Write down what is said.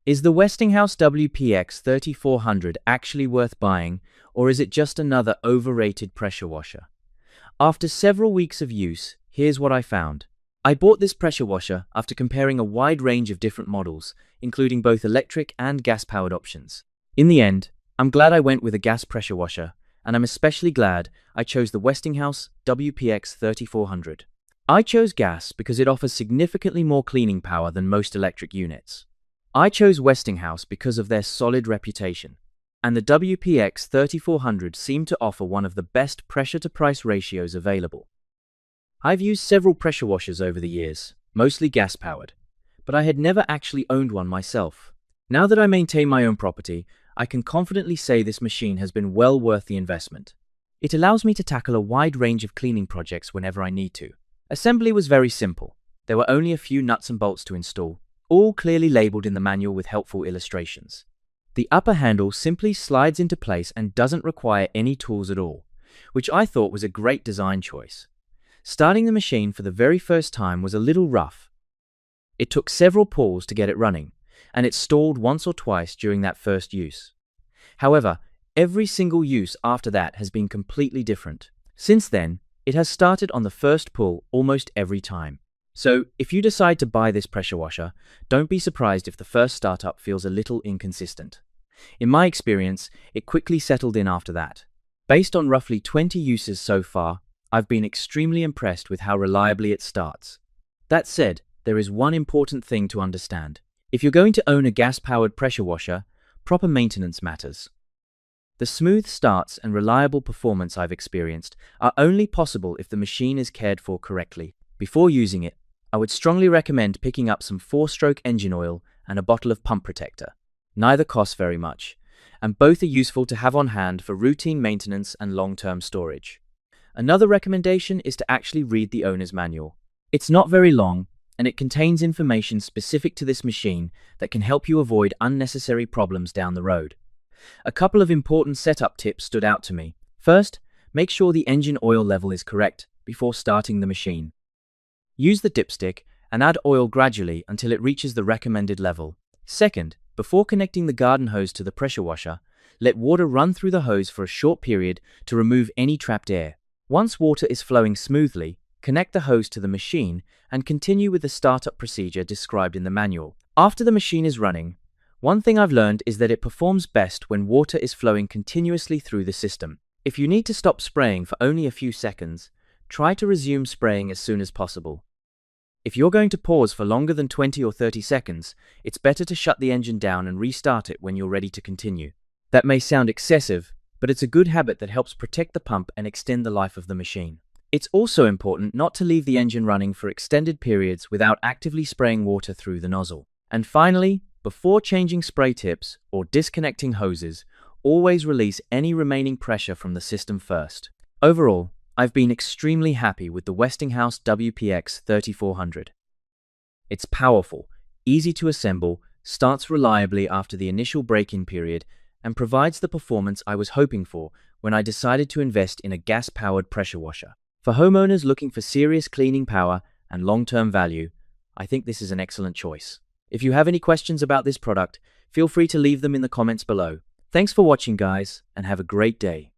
Is the Westinghouse WPX3400 actually worth buying, or is it just another overrated pressure washer? After several weeks of use, here's what I found. I bought this pressure washer after comparing a wide range of different models, including both electric and gas-powered options. In the end, I'm glad I went with a gas pressure washer, and I'm especially glad I chose the Westinghouse WPX3400. I chose gas because it offers significantly more cleaning power than most electric units. I chose Westinghouse because of their solid reputation, and the WPX3400 seemed to offer one of the best pressure-to-price ratios available. I've used several pressure washers over the years, mostly gas-powered, but I had never actually owned one myself. Now that I maintain my own property, I can confidently say this machine has been well worth the investment. It allows me to tackle a wide range of cleaning projects whenever I need to. Assembly was very simple. There were only a few nuts and bolts to install, all clearly labeled in the manual with helpful illustrations. The upper handle simply slides into place and doesn't require any tools at all, which I thought was a great design choice. Starting the machine for the very first time was a little rough. It took several pulls to get it running, and it stalled once or twice during that first use. However, every single use after that has been completely different. Since then, it has started on the first pull almost every time. So, if you decide to buy this pressure washer, don't be surprised if the first startup feels a little inconsistent. In my experience, it quickly settled in after that. Based on roughly 20 uses so far, I've been extremely impressed with how reliably it starts. That said, there is one important thing to understand. If you're going to own a gas-powered pressure washer, proper maintenance matters. The smooth starts and reliable performance I've experienced are only possible if the machine is cared for correctly. Before using it, I would strongly recommend picking up some 4-stroke engine oil and a bottle of pump protector. Neither costs very much, and both are useful to have on hand for routine maintenance and long-term storage. Another recommendation is to actually read the owner's manual. It's not very long, and it contains information specific to this machine that can help you avoid unnecessary problems down the road. A couple of important setup tips stood out to me. First, make sure the engine oil level is correct before starting the machine. Use the dipstick and add oil gradually until it reaches the recommended level. Second, before connecting the garden hose to the pressure washer, let water run through the hose for a short period to remove any trapped air. Once water is flowing smoothly, connect the hose to the machine and continue with the startup procedure described in the manual. After the machine is running, one thing I've learned is that it performs best when water is flowing continuously through the system. If you need to stop spraying for only a few seconds, try to resume spraying as soon as possible. If you're going to pause for longer than 20 or 30 seconds, it's better to shut the engine down and restart it when you're ready to continue. That may sound excessive, but it's a good habit that helps protect the pump and extend the life of the machine. It's also important not to leave the engine running for extended periods without actively spraying water through the nozzle. And finally, before changing spray tips or disconnecting hoses, always release any remaining pressure from the system first. Overall, I've been extremely happy with the Westinghouse WPX3400. It's powerful, easy to assemble, starts reliably after the initial break-in period, and provides the performance I was hoping for when I decided to invest in a gas-powered pressure washer. For homeowners looking for serious cleaning power and long-term value, I think this is an excellent choice. If you have any questions about this product, feel free to leave them in the comments below. Thanks for watching, guys, and have a great day.